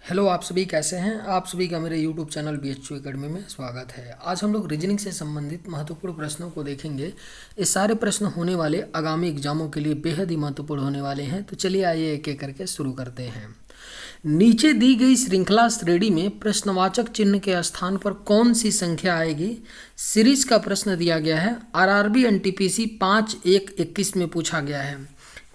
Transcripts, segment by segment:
Hello, आप सभी कैसे हैं। आप सभी का मेरे यूट्यूब चैनल BHU एकेडमी में स्वागत है। आज हम लोग रीजनिंग से संबंधित महत्वपूर्ण प्रश्नों को देखेंगे। ये सारे प्रश्न होने वाले आगामी एग्जामों के लिए बेहद ही महत्वपूर्ण होने वाले हैं। तो चलिए आइए एक एक करके शुरू करते हैं। नीचे दी गई श्रृंखला श्रेणी में प्रश्नवाचक चिन्ह के स्थान पर कौन सी संख्या आएगी। सीरीज का प्रश्न दिया गया है। RRB NTPC 5-1-21 में पूछा गया है।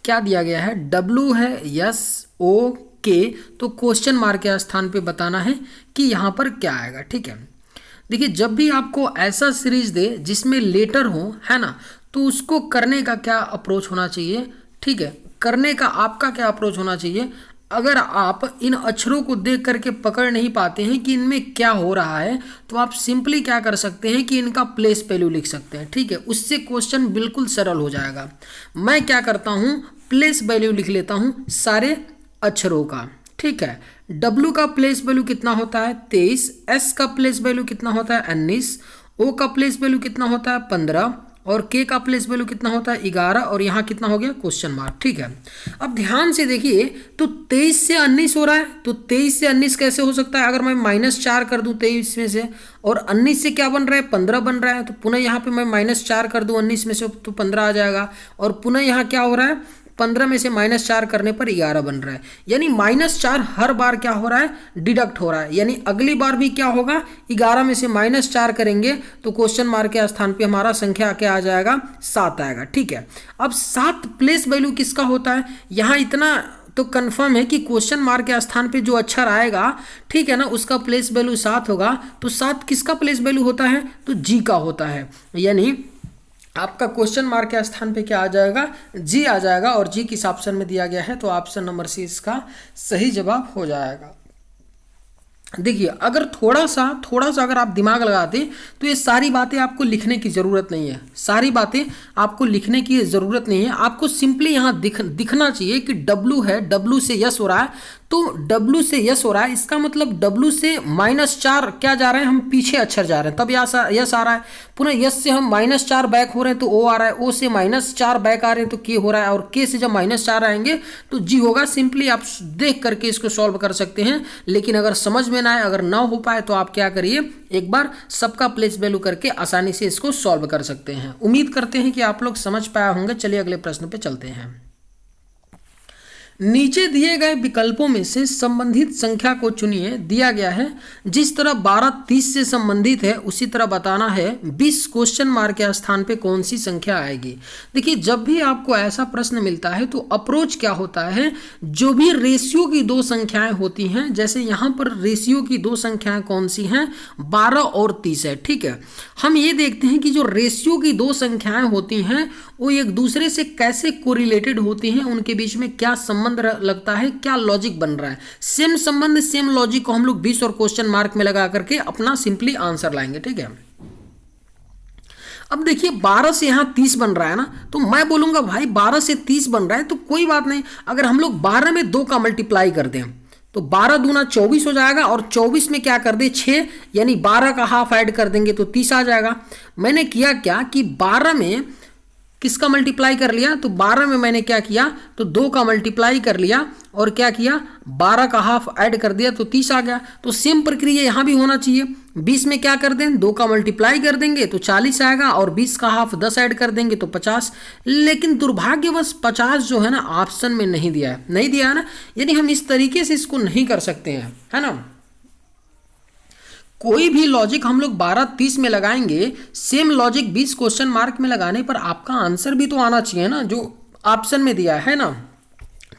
क्या दिया गया है? W है, SO के, तो क्वेश्चन मार्क के स्थान पे बताना है कि यहाँ पर क्या आएगा। ठीक है, देखिए जब भी आपको ऐसा सीरीज दे जिसमें लेटर हो, है ना, तो उसको करने का क्या अप्रोच होना चाहिए। ठीक है, करने का आपका क्या अप्रोच होना चाहिए। अगर आप इन अक्षरों को देख करके पकड़ नहीं पाते हैं कि इनमें क्या हो रहा है, तो आप सिंपली क्या कर सकते हैं कि इनका प्लेस वैल्यू लिख सकते हैं। ठीक है, उससे क्वेश्चन बिल्कुल सरल हो जाएगा। मैं क्या करता हूँ, प्लेस वैल्यू लिख लेता हूँ सारे अक्षरों का। ठीक है, W का प्लेस वैल्यू कितना होता है 23, S का प्लेस वैल्यू कितना होता है 19, O का प्लेस वैल्यू कितना होता है 15 और K का प्लेस वैल्यू कितना होता है 11 और यहाँ कितना हो गया क्वेश्चन मार्क। ठीक है, अब ध्यान से देखिए, तो 23 से 19 हो रहा है, तो 23 से 19 कैसे हो सकता है। अगर मैं -4 कर दूं 23 में से, और 19 से क्या बन रहा है 15 बन रहा है, तो पुनः यहाँ पे मैं -4 कर दूं 19 में से, तो 15 आ जाएगा। और पुनः यहाँ क्या हो रहा है, 15 में से -4 करने पर 11 बन रहा है। यानी -4 हर बार क्या हो रहा है, डिडक्ट हो रहा है। यानी अगली बार भी क्या होगा, 11 में से -4 करेंगे तो क्वेश्चन मार्क के स्थान पे हमारा संख्या क्या आ जाएगा, 7 आएगा। ठीक है, अब 7 प्लेस वैल्यू किसका होता है, यहाँ इतना तो कंफर्म है कि क्वेश्चन मार्क के स्थान पे जो अक्षर आएगा, ठीक है ना, उसका प्लेस वैल्यू 7 होगा। तो 7 किसका प्लेस वैल्यू होता है, तो G का होता है। यानी आपका क्वेश्चन मार्क के स्थान पे क्या आ जाएगा, G आ जाएगा। और G किस ऑप्शन में दिया गया है, तो ऑप्शन नंबर C इसका सही जवाब हो जाएगा। देखिए अगर थोड़ा सा अगर आप दिमाग लगाते तो ये सारी बातें आपको लिखने की ज़रूरत नहीं है। सारी बातें आपको लिखने की ज़रूरत नहीं है। आपको सिंपली यहाँ दिखना चाहिए कि W है, W से यस हो रहा है, तो W से यस हो रहा है, इसका मतलब W से -4 क्या जा रहे हैं, हम पीछे अक्षर जा रहे हैं, तब यस आ रहा है। पुनः यस से हम -4 बैक हो रहे हैं तो O आ रहा है, O से -4 बैक आ रहे हैं तो K हो रहा है, और K से जब -4 आएंगे तो G होगा। सिंपली आप देख करके इसको सॉल्व कर सकते हैं। लेकिन अगर समझ में ना आए, अगर ना हो पाए, तो आप क्या करिए, एक बार सबका प्लेस वैल्यू करके आसानी से इसको सॉल्व कर सकते हैं। उम्मीद करते हैं कि आप लोग समझ पाए होंगे। चलिए अगले प्रश्न पे चलते हैं। नीचे दिए गए विकल्पों में से संबंधित संख्या को चुनिए। दिया गया है जिस तरह 12 30 से संबंधित है, उसी तरह बताना है 20 क्वेश्चन मार्क के स्थान पे कौन सी संख्या आएगी। देखिए जब भी आपको ऐसा प्रश्न मिलता है तो अप्रोच क्या होता है, जो भी रेशियो की दो संख्याएं होती हैं, जैसे यहाँ पर रेशियो की दो संख्याएं कौन सी हैं, 12 और 30 है। ठीक है, हम ये देखते हैं कि जो रेशियो की दो संख्याएं होती हैं वो एक दूसरे से कैसे कोरिलेटेड होती हैं, उनके बीच में क्या संबंध लगता है, क्या लॉजिक बन रहा है। सेम संबंध, सेम लॉजिक को हम लोग 20 और क्वेश्चन मार्क में लगा करके अपना सिंपली आंसर लाएंगे। ठीक है, अब देखिए 12 से यहाँ 30 बन रहा है ना, तो मैं बोलूंगा भाई 12 से 30 बन रहा है तो कोई बात नहीं। अगर हम लोग 12 में 2 का मल्टीप्लाई कर दें तो 12 दूना 24 हो जाएगा, और 24 में क्या कर दे 6, यानी 12 का हाफ ऐड कर देंगे तो 30 आ जाएगा। मैंने किया क्या कि 12 में किसका मल्टीप्लाई कर लिया, तो 12 में मैंने क्या किया, तो 2 का मल्टीप्लाई कर लिया, और क्या किया 12 का हाफ ऐड कर दिया तो 30 आ गया। तो सेम प्रक्रिया यहाँ भी होना चाहिए। 20 में क्या कर दें, 2 का मल्टीप्लाई कर देंगे तो 40 आएगा, और 20 का हाफ 10 ऐड कर देंगे तो 50। लेकिन दुर्भाग्यवश 50 जो है ना ऑप्शन में नहीं दिया है ना, यानी हम इस तरीके से इसको नहीं कर सकते हैं, है ना। कोई भी लॉजिक हम लोग 12 30 में लगाएंगे, सेम लॉजिक 20 क्वेश्चन मार्क में लगाने पर आपका आंसर भी तो आना चाहिए ना, जो ऑप्शन में दिया है ना।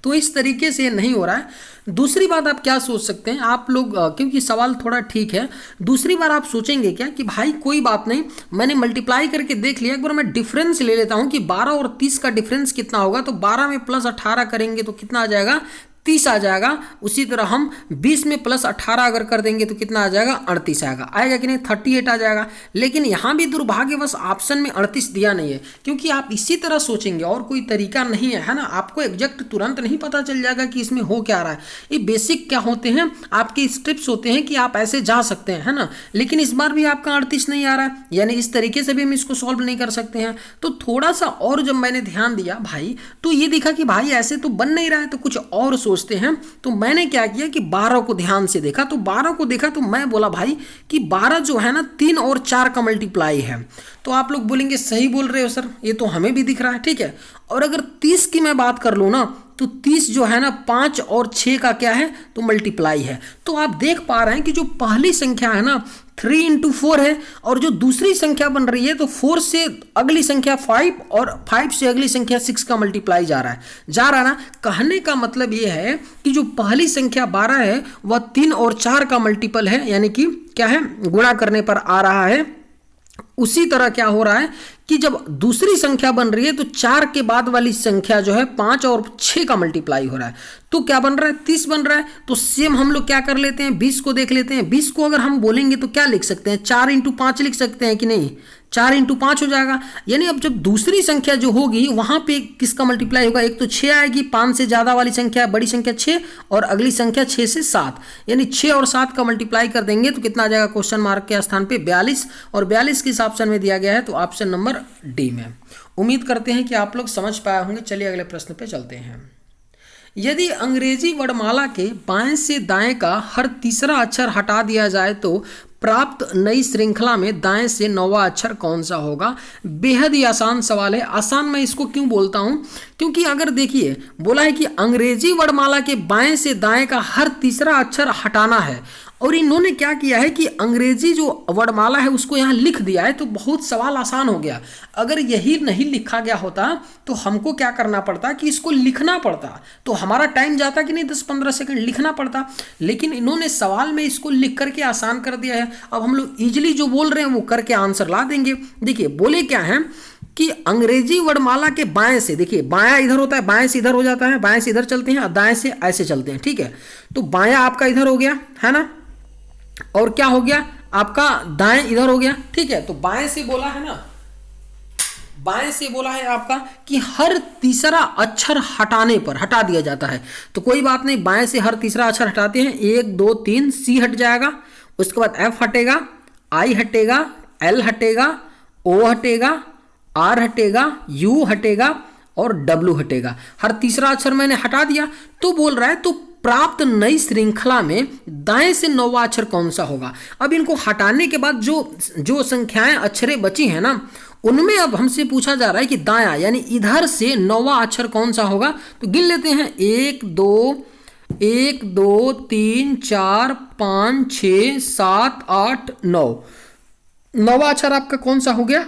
तो इस तरीके से नहीं हो रहा है। दूसरी बात आप क्या सोच सकते हैं आप लोग, क्योंकि सवाल थोड़ा ठीक है, दूसरी बार आप सोचेंगे क्या कि भाई कोई बात नहीं, मैंने मल्टीप्लाई करके देख लिया, एक बार मैं डिफरेंस ले लेता हूं कि 12 और 30 का डिफरेंस कितना होगा। तो 12 में +18 करेंगे तो कितना आ जाएगा, 30 आ जाएगा। उसी तरह हम 20 में +18 अगर कर देंगे तो कितना आ जाएगा, 38 आएगा कि नहीं, 38 आ जाएगा। लेकिन यहाँ भी दुर्भाग्यवश ऑप्शन में 38 दिया नहीं है, क्योंकि आप इसी तरह सोचेंगे और कोई तरीका नहीं है ना। आपको एग्जैक्ट तुरंत नहीं पता चल जाएगा कि इसमें हो क्या रहा है। ये बेसिक क्या होते हैं, आपके स्टेप्स होते हैं कि आप ऐसे जा सकते हैं, है ना। लेकिन इस बार भी आपका 38 नहीं आ रहा है, यानी इस तरीके से भी हम इसको सॉल्व नहीं कर सकते हैं। तो थोड़ा सा और जब मैंने ध्यान दिया भाई, तो ये दिखा कि भाई ऐसे तो बन नहीं रहा है, तो कुछ और सोच सोचते हैं। तो मैंने क्या किया कि 12 को ध्यान से देखा, तो 12 को देखा तो मैं बोला भाई कि 12 जो है ना 3 और 4 का मल्टीप्लाई है। तो आप लोग बोलेंगे सही बोल रहे हो सर, ये तो हमें भी दिख रहा है, ठीक है। और अगर 30 की मैं बात कर लूँ ना तो 30 जो है ना 5 और 6 का क्या है, तो मल्टीप्लाई है। तो आप देख पा रहे हैं कि जो पहली संख्या है ना 3 × 4 है, और जो दूसरी संख्या बन रही है तो 4 से अगली संख्या 5 और 5 से अगली संख्या 6 का मल्टीप्लाई जा रहा है ना। कहने का मतलब ये है कि जो पहली संख्या 12 है वह 3 और 4 का मल्टीपल है, यानी कि क्या है, गुणा करने पर आ रहा है। उसी तरह क्या हो रहा है कि जब दूसरी संख्या बन रही है तो 4 के बाद वाली संख्या जो है 5 और 6 का मल्टीप्लाई हो रहा है, तो क्या बन रहा है, 30 बन रहा है। तो सेम हम लोग क्या कर लेते हैं, 20 को देख लेते हैं। 20 को अगर हम बोलेंगे तो क्या लिख सकते हैं, 4 × 5 लिख सकते हैं कि नहीं, 4 × 5 हो जाएगा। यानी अब जब दूसरी संख्या जो होगी वहां पे किसका मल्टीप्लाई होगा, एक तो 6 आएगी, 5 से ज्यादा वाली संख्या बड़ी संख्या 6, और अगली संख्या 6 से 7, यानी 6 और 7 का मल्टीप्लाई कर देंगे तो कितना आ जाएगा, क्वेश्चन मार्क के स्थान पे 42, और 42 किस ऑप्शन में दिया गया है, तो ऑप्शन नंबर डी में। उम्मीद करते हैं कि आप लोग समझ पाए होंगे। चलिए अगले प्रश्न पे चलते हैं। यदि अंग्रेजी वर्णमाला के बाएं से दाएं का हर तीसरा अक्षर हटा दिया जाए तो प्राप्त नई श्रृंखला में दाएं से 9वां अक्षर कौन सा होगा। बेहद ही आसान सवाल है। आसान मैं इसको क्यों बोलता हूं, क्योंकि अगर देखिए बोला है कि अंग्रेजी वर्णमाला के बाएं से दाएं का हर तीसरा अक्षर हटाना है, और इन्होंने क्या किया है कि अंग्रेजी जो वर्णमाला है उसको यहाँ लिख दिया है, तो बहुत सवाल आसान हो गया। अगर यही नहीं लिखा गया होता तो हमको क्या करना पड़ता कि इसको लिखना पड़ता, तो हमारा टाइम जाता कि नहीं, 10-15 सेकंड लिखना पड़ता। लेकिन इन्होंने सवाल में इसको लिख करके आसान कर दिया है। अब हम लोग इजिली जो बोल रहे हैं वो करके आंसर ला देंगे। देखिए बोले क्या है कि अंग्रेजी वर्णमाला के बाएं से, देखिए बायां इधर होता है, बाएं से इधर हो जाता है, बाएं से इधर चलते हैं और दाएं से ऐसे चलते हैं, ठीक है। तो बायां आपका इधर हो गया है ना, और क्या हो गया आपका दाएं इधर हो गया, ठीक है। तो बाएं से बोला है ना, बाएं से बोला है आपका कि हर तीसरा अक्षर हटाने पर हटा दिया जाता है। तो कोई बात नहीं, बाएं से हर तीसरा अक्षर हटाते हैं। 1 2 3 सी हट जाएगा, उसके बाद एफ हटेगा, आई हटेगा, एल हटेगा, ओ हटेगा, आर हटेगा, यू हटेगा और डब्ल्यू हटेगा। हर तीसरा अक्षर मैंने हटा दिया। तो बोल रहा है तो प्राप्त नई श्रृंखला में दाएं से 9वां अक्षर कौन सा होगा। अब इनको हटाने के बाद जो संख्याएं अक्षरें बची हैं ना, उनमें अब हमसे पूछा जा रहा है कि दायां यानी इधर से 9वां अक्षर कौन सा होगा। तो गिन लेते हैं, 1 2 3 4 5 6 7 8 9। 9वां अक्षर आपका कौन सा हो गया,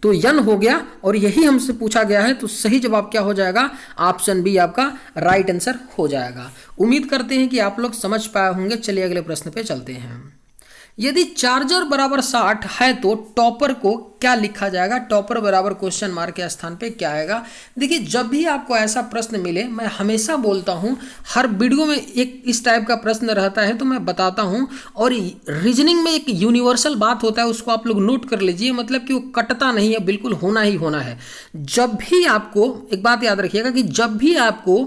तो यन हो गया, और यही हमसे पूछा गया है। तो सही जवाब क्या हो जाएगा, ऑप्शन बी आपका राइट आंसर हो जाएगा। उम्मीद करते हैं कि आप लोग समझ पाए होंगे। चलिए अगले प्रश्न पे चलते हैं। यदि चार्जर बराबर 60 है तो टॉपर को क्या लिखा जाएगा। टॉपर बराबर क्वेश्चन मार्क के स्थान पे क्या आएगा। देखिए जब भी आपको ऐसा प्रश्न मिले, मैं हमेशा बोलता हूं, हर वीडियो में एक इस टाइप का प्रश्न रहता है तो मैं बताता हूं। और रीजनिंग में एक यूनिवर्सल बात होता है, उसको आप लोग नोट कर लीजिए, मतलब कि वो कटता नहीं है, बिल्कुल होना ही होना है। जब भी आपको एक बात याद रखिएगा कि जब भी आपको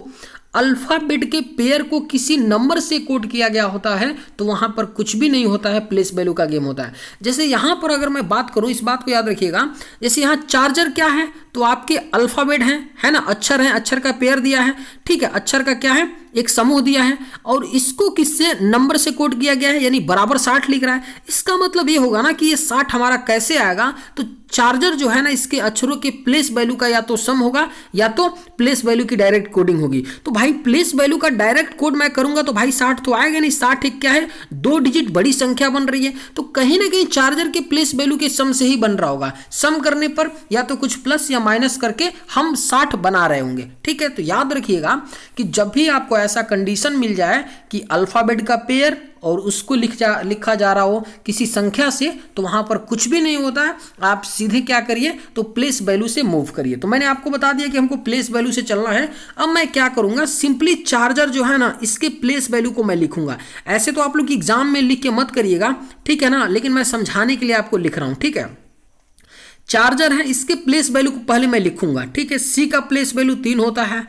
अल्फाबेट के पेयर को किसी नंबर से कोड किया गया होता है तो वहां पर कुछ भी नहीं होता है, प्लेस वैल्यू का गेम होता है। जैसे यहां पर अगर मैं बात करूं, इस बात को याद रखिएगा, जैसे यहां चार्जर क्या है, तो आपके अल्फाबेट है ना, अक्षर है, अक्षर का पेयर दिया है, ठीक है, अक्षर का क्या है, एक समूह दिया है, और इसको किससे नंबर से कोड किया गया है, यानी बराबर 60 लिख रहा है। इसका मतलब ये होगा ना कि ये 60 हमारा कैसे आएगा, तो चार्जर जो है ना इसके अक्षरों के प्लेस वैल्यू का या तो सम होगा या तो प्लेस वैल्यू की डायरेक्ट कोडिंग होगी। तो भाई प्लेस वैल्यू का डायरेक्ट कोड मैं करूंगा तो भाई 60 तो आएगा नहीं। 60 एक क्या है, 2 डिजिट बड़ी संख्या बन रही है, तो कहीं ना कहीं चार्जर के प्लेस वैल्यू के सम से ही बन रहा होगा। सम करने पर या तो कुछ प्लस या माइनस करके हम 60 बना रहे होंगे, ठीक है। तो याद रखिएगा कि जब भी आपको ऐसा कंडीशन मिल जाए कि अल्फाबेट का पेयर और उसको लिखा जा रहा हो किसी संख्या से, तो वहां पर कुछ भी नहीं होता है। आप सीधे क्या करिए, तो प्लेस वैल्यू से मूव करिए। तो मैंने आपको बता दिया कि हमको प्लेस वैल्यू से चलना है। अब मैं क्या करूंगा, सिंपली चार्जर जो है ना इसके प्लेस वैल्यू को मैं लिखूंगा। ऐसे तो आप लोग एग्जाम में लिख के मत करिएगा, ठीक है ना, लेकिन मैं समझाने के लिए आपको लिख रहा हूं, ठीक है। चार्जर है, इसके प्लेस वैल्यू को पहले मैं लिखूंगा, ठीक है। सी का प्लेस वैल्यू 3 होता है,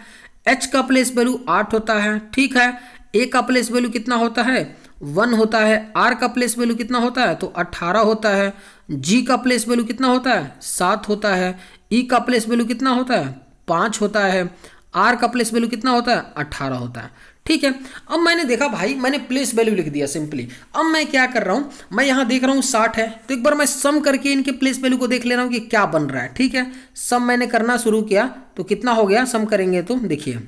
एच का प्लेस वैल्यू 8 होता है, ठीक है। ए का प्लेस वैल्यू कितना होता है, 1 होता है। आर का प्लेस वैल्यू कितना होता है, तो 18 होता है। जी का प्लेस वैल्यू कितना होता है, 7 होता है। ई का प्लेस वैल्यू कितना होता है, 5 होता है। आर का प्लेस वैल्यू कितना होता है 18 होता है। ठीक है, अब मैंने देखा भाई मैंने प्लेस वैल्यू लिख दिया सिंपली। अब मैं क्या कर रहा हूँ, मैं यहाँ देख रहा हूँ 60 है, तो एक बार मैं सम करके इनके प्लेस वैल्यू को देख ले रहा हूँ कि क्या बन रहा है। ठीक है, सम मैंने करना शुरू किया तो कितना हो गया, सम करेंगे तो देखिए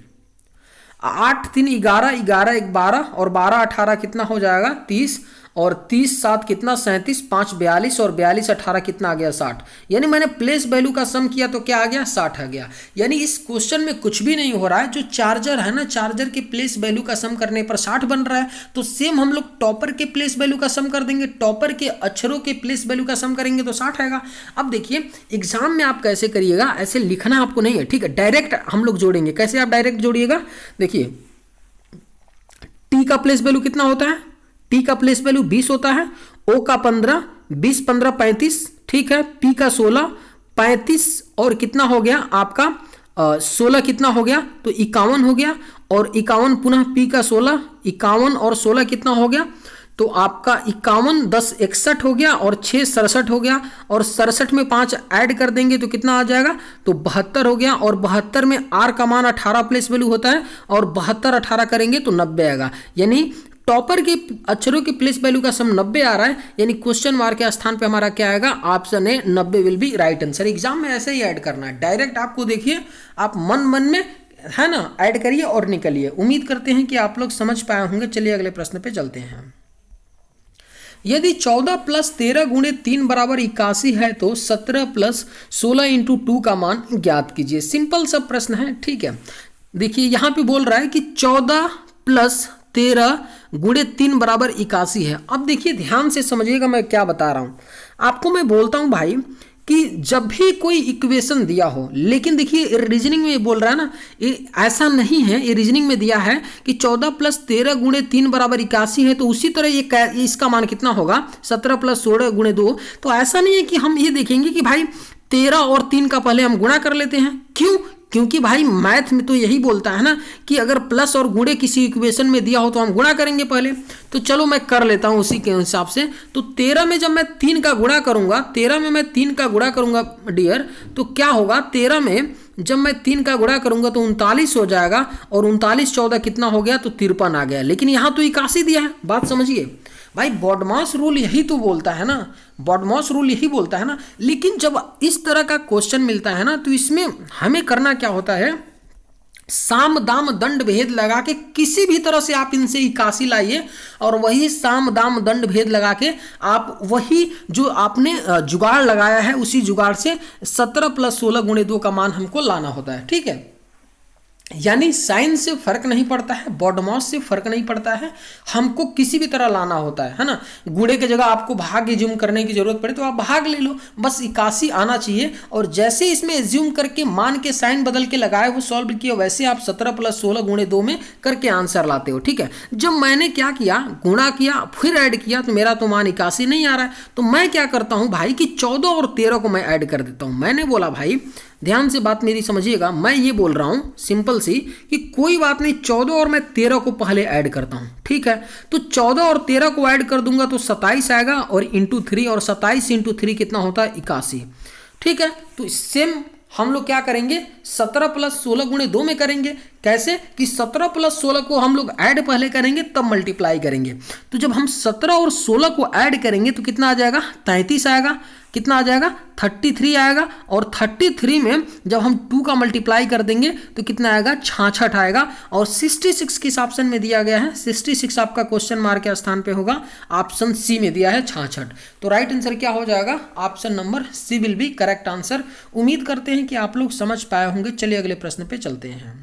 8 3 11, 11 1 12 और 12 18 कितना हो जाएगा 30, और 30 7 कितना 37, 5 42 और 42 18 कितना आ गया 60। यानी मैंने प्लेस वैल्यू का सम किया तो क्या आ गया 60 आ गया। यानी इस क्वेश्चन में कुछ भी नहीं हो रहा है, जो चार्जर है ना, चार्जर के प्लेस वैल्यू का सम करने पर 60 बन रहा है। तो सेम हम लोग टॉपर के प्लेस वैल्यू का सम कर देंगे, टॉपर के अक्षरों के प्लेस वैल्यू का सम करेंगे तो 60 आएगा। अब देखिए एग्जाम में आप कैसे करिएगा, ऐसे लिखना आपको नहीं है। ठीक है, डायरेक्ट हम लोग जोड़ेंगे। कैसे आप डायरेक्ट जोड़िएगा, देखिए टी का प्लेस वैल्यू कितना होता है, टी का प्लेस वैल्यू 20 होता है, ओ का 15, 20 15 35, ठीक है, पी का 16 35 और कितना हो गया आपका 16 कितना हो गया तो 51 हो गया, और 51 पुनः पी का 16, 51 और 16 कितना हो गया तो आपका 51 10 61 हो गया और 6 67 हो गया, और 67 में 5 ऐड कर देंगे तो कितना आ जाएगा तो 72 हो गया, और 72 में आर का मान 18 प्लेस वैल्यू होता है, और 72 18 करेंगे तो 90 आएगा। यानी टॉपर के अक्षरों के प्लेस वैल्यू का सम 90 आ रहा है, यानी क्वेश्चन मार्क के स्थान पे हमारा क्या आएगा, option A 90 will be right answer. Exam में ऐसे ही ऐड करना है, डायरेक्ट आपको देखिए आप मन मन में है ना ऐड करिए और निकलिए। उम्मीद करते हैं कि आप लोग समझ पाए होंगे। चलिए अगले प्रश्न पे चलते हैं। यदि 14 + 13 × 3 = 81 है तो 17 + 16 × 2 का मान ज्ञात कीजिए। सिंपल सा प्रश्न है। ठीक है, देखिए यहाँ पे बोल रहा है कि 14 + 13 × 3 = 81 है। अब देखिए ध्यान से समझिएगा मैं क्या बता रहा हूँ आपको। मैं बोलता हूँ भाई कि जब भी कोई इक्वेशन दिया हो, लेकिन देखिए रीजनिंग में बोल रहा है ना, ये ऐसा नहीं है, ये रीजनिंग में दिया है कि 14 + 13 × 3 = 81 है, तो उसी तरह ये इसका मान कितना होगा 17 + 16 × 2। तो ऐसा नहीं है कि हम ये देखेंगे कि भाई 13 और 3 का पहले हम गुणा कर लेते हैं। क्यों? क्योंकि भाई मैथ में तो यही बोलता है ना कि अगर प्लस और गुणे किसी इक्वेशन में दिया हो तो हम गुणा करेंगे पहले। तो चलो मैं कर लेता हूं उसी के हिसाब से। तो 13 में जब मैं 3 का गुणा करूंगा, 13 में मैं 3 का गुणा करूंगा डियर, तो क्या होगा 13 में जब मैं 3 का गुणा करूंगा तो 39 हो जाएगा, और 39 14 कितना हो गया तो 53 आ गया। लेकिन यहाँ तो 81 दिया है। बात समझिए भाई, बॉडमास रूल यही तो बोलता है ना, बॉडमास रूल यही बोलता है ना। लेकिन जब इस तरह का क्वेश्चन मिलता है ना, तो इसमें हमें करना क्या होता है, साम दाम दंड भेद लगा के किसी भी तरह से आप इनसे 81 लाइए, और वही साम दाम दंड भेद लगा के आप वही जो आपने जुगाड़ लगाया है उसी जुगाड़ से 17 + 16 × 2 का मान हमको लाना होता है। ठीक है, यानी साइन से फर्क नहीं पड़ता है, बॉडमास से फर्क नहीं पड़ता है, हमको किसी भी तरह लाना होता है ना। गुणे की जगह आपको भाग एज्यूम करने की जरूरत पड़े तो आप भाग ले लो, बस 81 आना चाहिए। और जैसे इसमें एज्यूम करके मान के साइन बदल के लगाए वो सॉल्व किया, वैसे आप 17 + 16 × 2 में करके आंसर लाते हो। ठीक है, जब मैंने क्या किया, गुणा किया फिर ऐड किया, तो मेरा तो मान 81 नहीं आ रहा है। तो मैं क्या करता हूं भाई कि 14 और 13 को मैं ऐड कर देता हूं। मैंने बोला भाई ध्यान से बात मेरी समझिएगा, मैं ये बोल रहा हूं सिंपल सी कि कोई बात नहीं, 14 और मैं 13 को पहले ऐड करता हूं। ठीक है, तो 14 और 13 को ऐड कर दूंगा तो 27 आएगा, और इंटू 3, और 27 × 3 कितना होता है 81। ठीक है, तो सेम हम लोग क्या करेंगे 17 + 16 × 2 में करेंगे। कैसे कि 17 + 16 को हम लोग ऐड पहले करेंगे तब मल्टीप्लाई करेंगे। तो जब हम 17 और 16 को ऐड करेंगे तो कितना आ जाएगा 33 आएगा, कितना आ जाएगा 33 आएगा, और 33 में जब हम 2 का मल्टीप्लाई कर देंगे तो कितना आएगा 66 आएगा। और 66 किस ऑप्शन में दिया गया है, 66 आपका क्वेश्चन मार्क के स्थान पे होगा, ऑप्शन सी में दिया है 66। तो राइट आंसर क्या हो जाएगा, option number C will be correct answer. उम्मीद करते हैं कि आप लोग समझ पाए होंगे। चलिए अगले प्रश्न पे चलते हैं।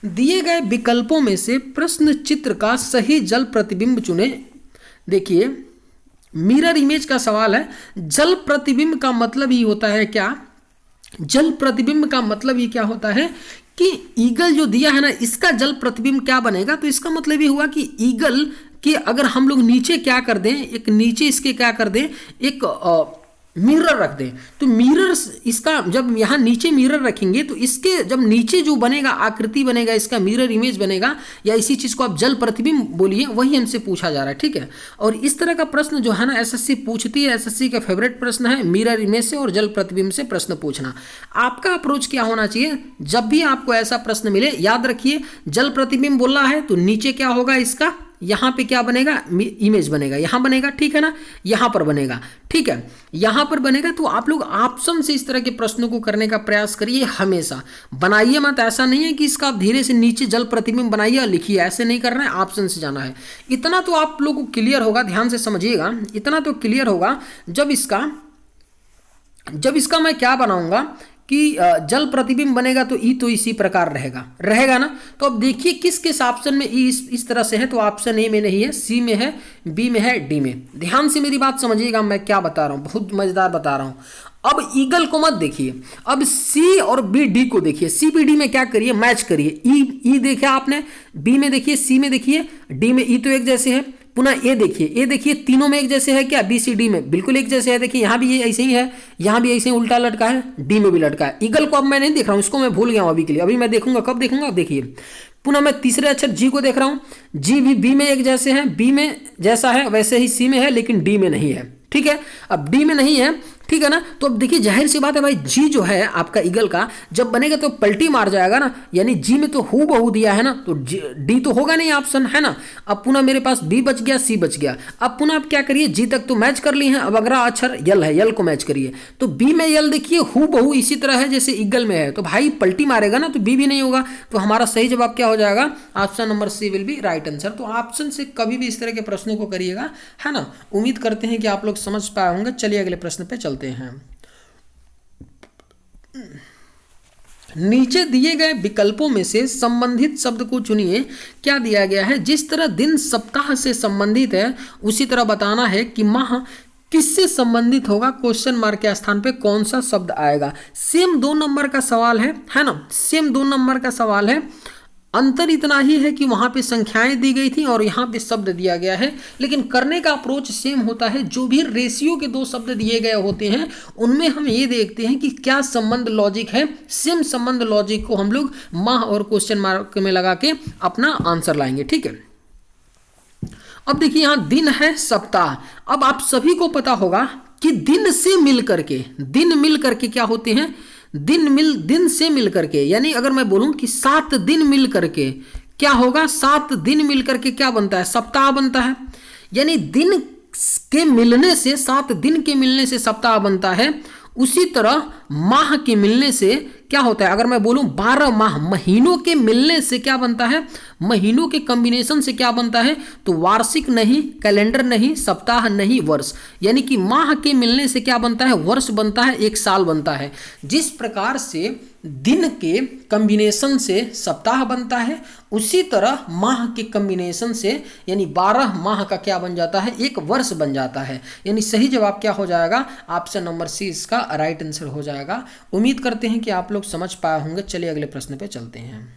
दिए गए विकल्पों में से प्रश्न चित्र का सही जल प्रतिबिंब चुने। देखिए मिरर इमेज का सवाल है। जल प्रतिबिंब का मतलब ही होता है क्या, जल प्रतिबिंब का मतलब ही क्या होता है कि ईगल जो दिया है ना, इसका जल प्रतिबिंब क्या बनेगा। तो इसका मतलब ये हुआ कि ईगल के अगर हम लोग नीचे क्या कर दें, एक नीचे इसके क्या कर दें, एक मिरर रख दें, तो मिरर इसका जब यहाँ नीचे मिरर रखेंगे तो इसके जब नीचे जो बनेगा आकृति बनेगा, इसका मिरर इमेज बनेगा, या इसी चीज़ को आप जल प्रतिबिंब बोलिए, वही हमसे पूछा जा रहा है, ठीक है। और इस तरह का प्रश्न जो है ना एसएससी पूछती है, एसएससी का फेवरेट प्रश्न है मिरर इमेज से और जल प्रतिबिंब से प्रश्न पूछना। आपका अप्रोच क्या होना चाहिए, जब भी आपको ऐसा प्रश्न मिले याद रखिए जल प्रतिबिंब बोल रहा है तो नीचे क्या होगा, इसका यहाँ पे क्या बनेगा, इमेज बनेगा, यहाँ बनेगा, ठीक है ना, यहाँ पर बनेगा, ठीक है, यहाँ पर बनेगा। तो आप लोग ऑप्शन से इस तरह के प्रश्नों को करने का प्रयास करिए, हमेशा बनाइए मत। ऐसा नहीं है कि इसका आप धीरे से नीचे जल प्रतिबिंब बनाइए और लिखिए, ऐसे नहीं करना है, ऑप्शन से जाना है। इतना तो आप लोगों को क्लियर होगा, ध्यान से समझिएगा, इतना तो क्लियर होगा जब इसका मैं क्या बनाऊंगा कि जल प्रतिबिंब बनेगा तो ई तो इसी प्रकार रहेगा ना। तो अब देखिए किस किस ऑप्शन में ई इस तरह से है, तो ऑप्शन ए में नहीं है, सी में है, बी में है, डी में। ध्यान से मेरी बात समझिएगा, मैं क्या बता रहा हूँ, बहुत मजेदार बता रहा हूँ। अब ईगल को मत देखिए, अब सी और बी डी को देखिए, सी बी डी में क्या करिए, मैच करिए। ई देखे आपने, बी में देखिए, सी में देखिए, डी में, ई तो एक जैसे है। पुनः ए देखिए, तीनों में एक जैसे है क्या, बी सी डी में बिल्कुल एक जैसे है। देखिए यहाँ भी ये ऐसे ही है, यहाँ भी ऐसे ही उल्टा लटका है, डी में भी लटका है। ईगल को अब मैं नहीं देख रहा हूँ, इसको मैं भूल गया हूँ अभी के लिए, अभी मैं देखूंगा, कब देखूंगा, अब देखिए। पुनः मैं तीसरे अक्षर जी को देख रहा हूँ, जी भी बी में एक जैसे हैं, बी में जैसा है वैसे ही सी में है, लेकिन डी में नहीं है, ठीक है। अब डी में नहीं है, ठीक है ना, तो अब देखिए जाहिर सी बात है भाई, जी जो है आपका ईगल का जब बनेगा तो पलटी मार जाएगा ना, यानी जी में तो हु बहु दिया है ना, तो डी तो होगा नहीं ऑप्शन, है ना। अब पुनः मेरे पास बी बच गया, सी बच गया। अब पुनः आप क्या करिए, जी तक तो मैच कर लिए हैं, अब अगला अक्षर यल है, यल को मैच करिए। तो बी में यल देखिए हु बहु इसी तरह है जैसे ईगल में है, तो भाई पलटी मारेगा ना, तो बी भी नहीं होगा। तो हमारा सही जवाब क्या हो जाएगा, option number C will be right answer. तो ऑप्शन से कभी भी इस तरह के प्रश्नों को करिएगा, है ना। उम्मीद करते हैं कि आप लोग समझ पाए होंगे। चलिए अगले प्रश्न पे चलते हैं। नीचे दिए गए विकल्पों में से संबंधित शब्द को चुनिए। क्या दिया गया है, जिस तरह दिन सप्ताह से संबंधित है उसी तरह बताना है कि माह किससे संबंधित होगा, क्वेश्चन मार्क के स्थान पे कौन सा शब्द आएगा। सेम 2 नंबर का सवाल है ना, सेम 2 नंबर का सवाल है। अंतर इतना ही है कि वहां पे संख्याएं दी गई थी और यहाँ पे शब्द दिया गया है, लेकिन करने का अप्रोच सेम होता है। जो भी रेशियो के 2 शब्द दिए गए होते हैं उनमें हम ये देखते हैं कि क्या संबंध लॉजिक है। सेम संबंध लॉजिक को हम लोग माह और क्वेश्चन मार्क में लगा के अपना आंसर लाएंगे, ठीक है। अब देखिए यहाँ दिन है सप्ताह। अब आप सभी को पता होगा कि दिन से मिल करके क्या होते हैं, दिन से मिल करके, यानी अगर मैं बोलूं कि 7 दिन मिल करके क्या होगा, 7 दिन मिल करके क्या बनता है, सप्ताह बनता है। यानी दिन के मिलने से, 7 दिन के मिलने से सप्ताह बनता है। उसी तरह माह के मिलने से क्या होता है, अगर मैं बोलूं 12 माह, महीनों के मिलने से क्या बनता है, महीनों के कॉम्बिनेशन से क्या बनता है, तो वार्षिक नहीं, कैलेंडर नहीं, सप्ताह नहीं, वर्ष। यानी कि माह के मिलने से क्या बनता है, वर्ष बनता है, एक साल बनता है। जिस प्रकार से दिन के कॉम्बिनेशन से सप्ताह बनता है, उसी तरह माह के कॉम्बिनेशन से यानी 12 माह का क्या बन जाता है, एक वर्ष बन जाता है। यानी सही जवाब क्या हो जाएगा, ऑप्शन नंबर सी इसका राइट आंसर हो जाएगा। उम्मीद करते हैं कि आप लोग समझ पाए होंगे। चलिए अगले प्रश्न पे चलते हैं।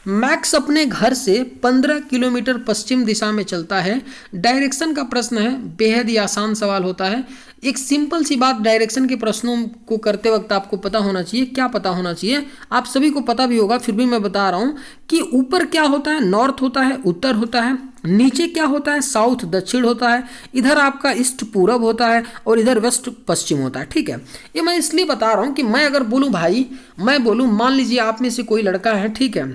मैक्स अपने घर से 15 किलोमीटर पश्चिम दिशा में चलता है। डायरेक्शन का प्रश्न है, बेहद ही आसान सवाल होता है। एक सिंपल सी बात डायरेक्शन के प्रश्नों को करते वक्त आपको पता होना चाहिए। क्या पता होना चाहिए, आप सभी को पता भी होगा, फिर भी मैं बता रहा हूँ कि ऊपर क्या होता है, नॉर्थ होता है, उत्तर होता है। नीचे क्या होता है, साउथ दक्षिण होता है। इधर आपका ईस्ट पूरब होता है और इधर वेस्ट पश्चिम होता है, ठीक है। ये मैं इसलिए बता रहा हूँ कि मैं अगर बोलूँ भाई, मैं बोलूँ मान लीजिए आप में से कोई लड़का है, ठीक है,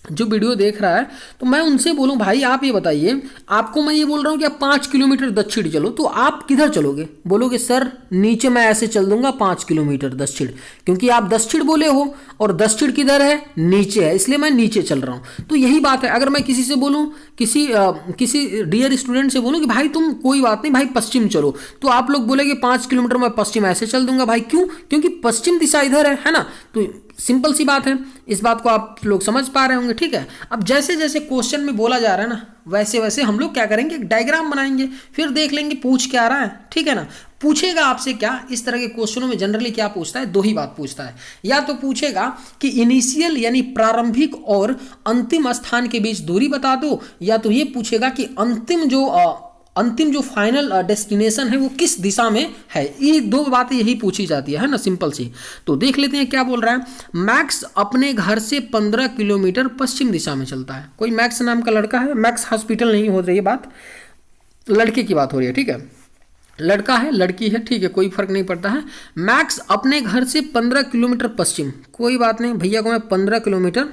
जो वीडियो देख रहा है, तो मैं उनसे बोलूं भाई आप ये बताइए, आपको मैं ये बोल रहा हूं कि आप 5 किलोमीटर दक्षिण चलो, तो आप किधर चलोगे, बोलोगे सर नीचे मैं ऐसे चल दूंगा 5 किलोमीटर दक्षिण, क्योंकि आप दक्षिण बोले हो और दक्षिण किधर है, नीचे है, इसलिए मैं नीचे चल रहा हूं। तो यही बात है। अगर मैं किसी से बोलूं, किसी डियर स्टूडेंट से बोलूं कि भाई तुम कोई बात नहीं भाई पश्चिम चलो, तो आप लोग बोलेगे 5 किलोमीटर मैं पश्चिम ऐसे चल दूंगा। भाई क्यों, क्योंकि पश्चिम दिशा इधर है ना। तो सिंपल सी बात है, इस बात को आप लोग समझ पा रहे होंगे, ठीक है। अब जैसे जैसे क्वेश्चन में बोला जा रहा है ना, वैसे वैसे हम लोग क्या करेंगे, एक डायग्राम बनाएंगे, फिर देख लेंगे पूछ क्या रहा है, ठीक है ना। पूछेगा आपसे क्या, इस तरह के क्वेश्चनों में जनरली क्या पूछता है, 2 ही बात पूछता है। या तो पूछेगा कि इनिशियल यानी प्रारंभिक और अंतिम स्थान के बीच दूरी बता दो, या तो ये पूछेगा कि अंतिम जो अंतिम जो फाइनल डेस्टिनेशन है वो किस दिशा में है। ये दो बातें यही पूछी जाती है ना, सिंपल सी। तो देख लेते हैं क्या बोल रहा है। मैक्स अपने घर से 15 किलोमीटर पश्चिम दिशा में चलता है। कोई मैक्स नाम का लड़का है, मैक्स हॉस्पिटल नहीं हो रही है बात, लड़के की बात हो रही है, ठीक है। लड़का है लड़की है, ठीक है, कोई फर्क नहीं पड़ता है। मैक्स अपने घर से 15 किलोमीटर पश्चिम, कोई बात नहीं, भैया को मैं 15 किलोमीटर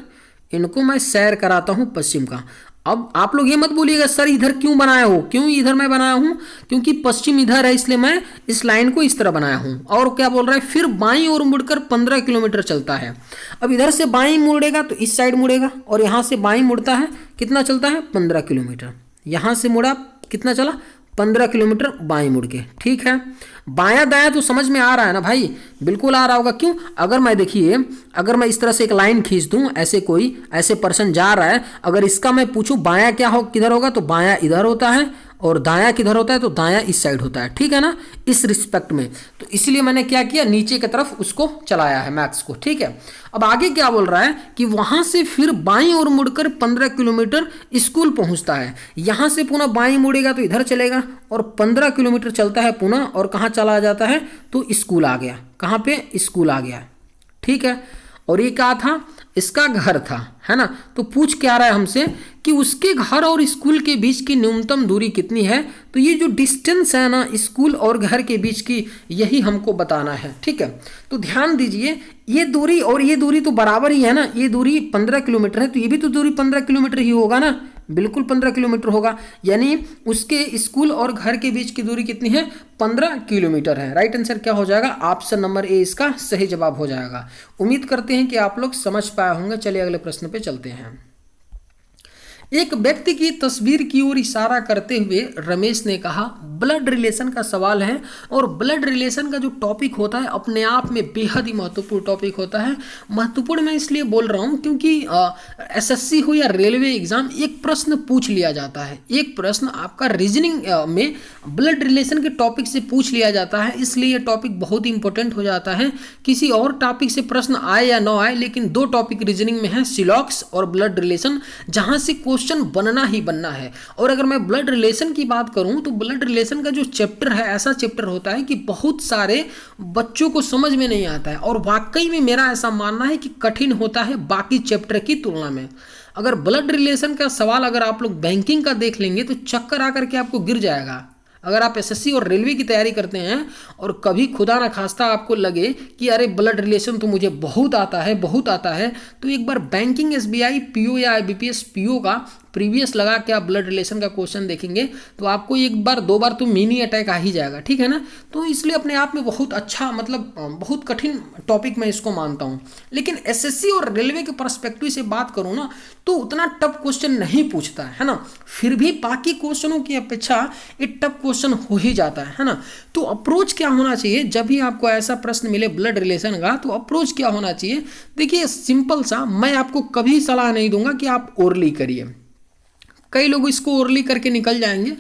इनको मैं सैर कराता हूँ पश्चिम का। अब आप लोग ये मत बोलिएगा सर इधर क्यों बनाया हो, क्यों इधर मैं बनाया हूँ, क्योंकि पश्चिम इधर है इसलिए मैं इस लाइन को इस तरह बनाया हूँ। और क्या बोल रहा है, फिर बाईं ओर मुड़कर 15 किलोमीटर चलता है। अब इधर से बाईं मुड़ेगा तो इस साइड मुड़ेगा, और यहाँ से बाईं मुड़ता है, कितना चलता है 15 किलोमीटर। यहाँ से मुड़ा, कितना चला 15 किलोमीटर बाईं मुड़ के, ठीक है। बायां दायां तो समझ में आ रहा है ना भाई, बिल्कुल आ रहा होगा। क्यों, अगर मैं देखिए, अगर मैं इस तरह से एक लाइन खींच दूं, ऐसे कोई ऐसे पर्सन जा रहा है, अगर इसका मैं पूछूं बायां क्या हो किधर होगा, तो बायां इधर होता है, और दायां किधर होता है, तो दायां इस साइड होता है, ठीक है ना, इस रिस्पेक्ट में। तो इसलिए मैंने क्या किया, नीचे की तरफ उसको चलाया है मैक्स को, ठीक है। अब आगे क्या बोल रहा है कि वहां से फिर बाईं ओर मुड़कर 15 किलोमीटर स्कूल पहुंचता है। यहां से पुनः बाईं मुड़ेगा तो इधर चलेगा, और 15 किलोमीटर चलता है पुनः, और कहाँ चला जाता है, तो स्कूल आ गया। कहाँ पे, स्कूल आ गया, ठीक है। और ये क्या था, इसका घर था, है ना। तो पूछ क्या रहा है हमसे कि उसके घर और स्कूल के बीच की न्यूनतम दूरी कितनी है। तो ये जो डिस्टेंस है ना स्कूल और घर के बीच की, यही हमको बताना है, ठीक है। तो ध्यान दीजिए, ये दूरी और ये दूरी तो बराबर ही है ना, ये दूरी 15 किलोमीटर है, तो ये भी तो दूरी 15 किलोमीटर ही होगा ना, बिल्कुल 15 किलोमीटर होगा। यानी उसके स्कूल और घर के बीच की दूरी कितनी है, 15 किलोमीटर है। राइट आंसर क्या हो जाएगा, ऑप्शन नंबर ए इसका सही जवाब हो जाएगा। उम्मीद करते हैं कि आप लोग समझ पाए होंगे। चलिए अगले प्रश्न पे चलते हैं। एक व्यक्ति की तस्वीर की ओर इशारा करते हुए रमेश ने कहा, ब्लड रिलेशन का सवाल है। और ब्लड रिलेशन का जो टॉपिक होता है अपने आप में बेहद ही महत्वपूर्ण टॉपिक होता है। महत्वपूर्ण मैं इसलिए बोल रहा हूँ क्योंकि एसएससी हो या रेलवे एग्जाम, एक प्रश्न पूछ लिया जाता है, एक प्रश्न आपका रीजनिंग में ब्लड रिलेशन के टॉपिक से पूछ लिया जाता है। इसलिए ये टॉपिक बहुत ही इंपॉर्टेंट हो जाता है। किसी और टॉपिक से प्रश्न आए या ना आए, लेकिन दो टॉपिक रीजनिंग में है, सिलॉक्स और ब्लड रिलेशन, जहाँ से क्वेश्चन बनना ही बनना है। और अगर मैं ब्लड रिलेशन की बात करूं तो ब्लड रिलेशन का जो चैप्टर है, ऐसा चैप्टर होता है कि बहुत सारे बच्चों को समझ में नहीं आता है, और वाकई में मेरा ऐसा मानना है कि कठिन होता है बाकी चैप्टर की तुलना में। अगर ब्लड रिलेशन का सवाल अगर आप लोग बैंकिंग का देख लेंगे तो चक्कर आकर के आपको गिर जाएगा। अगर आप एसएससी और रेलवे की तैयारी करते हैं और कभी खुदा ना खास्ता आपको लगे कि अरे ब्लड रिलेशन तो मुझे बहुत आता है, बहुत आता है, तो एक बार बैंकिंग, एसबीआई पीओ या आईबीपीएस पीओ का प्रीवियस लगा के आप ब्लड रिलेशन का क्वेश्चन देखेंगे तो आपको एक बार दो बार तो मिनी अटैक आ ही जाएगा, ठीक है ना। तो इसलिए अपने आप में बहुत अच्छा, मतलब बहुत कठिन टॉपिक मैं इसको मानता हूँ। लेकिन एसएससी और रेलवे के पर्सपेक्टिव से बात करूँ ना तो उतना टफ क्वेश्चन नहीं पूछता है ना। फिर भी बाकी क्वेश्चनों की अपेक्षा ये टफ क्वेश्चन हो ही जाता है ना। तो अप्रोच क्या होना चाहिए जब भी आपको ऐसा प्रश्न मिले ब्लड रिलेशन का, तो अप्रोच क्या होना चाहिए। देखिए सिंपल सा, मैं आपको कभी सलाह नहीं दूंगा कि आप ओरली करिए। कई लोग इसको ओरली करके निकल जाएंगे,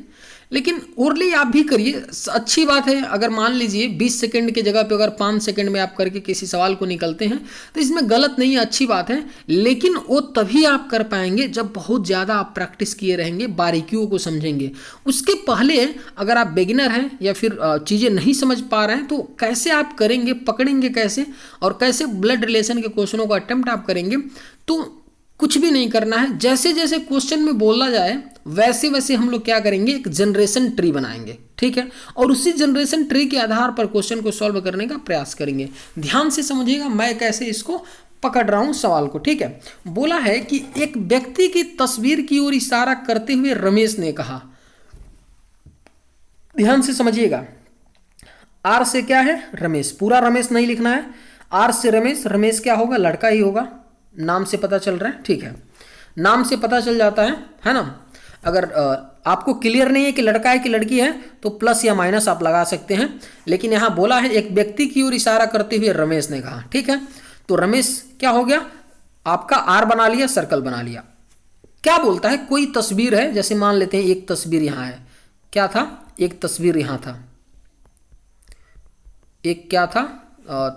लेकिन ओरली आप भी करिए, अच्छी बात है। अगर मान लीजिए 20 सेकंड की जगह पे अगर 5 सेकंड में आप करके किसी सवाल को निकलते हैं तो इसमें गलत नहीं है, अच्छी बात है। लेकिन वो तभी आप कर पाएंगे जब बहुत ज़्यादा आप प्रैक्टिस किए रहेंगे, बारीकियों को समझेंगे। उसके पहले अगर आप बिगिनर हैं या फिर चीज़ें नहीं समझ पा रहे हैं तो कैसे आप करेंगे, पकड़ेंगे कैसे, और कैसे ब्लड रिलेशन के क्वेश्चनों को अटेम्प्ट आप करेंगे। तो कुछ भी नहीं करना है, जैसे जैसे क्वेश्चन में बोला जाए वैसे वैसे हम लोग क्या करेंगे, एक जनरेशन ट्री बनाएंगे, ठीक है। और उसी जनरेशन ट्री के आधार पर क्वेश्चन को सॉल्व करने का प्रयास करेंगे। ध्यान से समझिएगा मैं कैसे इसको पकड़ रहा हूं सवाल को, ठीक है। बोला है कि एक व्यक्ति की तस्वीर की ओर इशारा करते हुए रमेश ने कहा, ध्यान से समझिएगा, आर से क्या है, रमेश, पूरा रमेश नहीं लिखना है, आर से रमेश, रमेश क्या होगा, लड़का ही होगा, नाम से पता चल रहा है, ठीक है, नाम से पता चल जाता है ना। अगर आपको क्लियर नहीं है कि लड़का है कि लड़की है तो प्लस या माइनस आप लगा सकते हैं। लेकिन यहाँ बोला है एक व्यक्ति की ओर इशारा करते हुए रमेश ने कहा, ठीक है। तो रमेश क्या हो गया, आपका आर बना लिया, सर्कल बना लिया। क्या बोलता है, कोई तस्वीर है, जैसे मान लेते हैं एक तस्वीर यहाँ है, क्या था, एक तस्वीर यहाँ था, एक क्या था,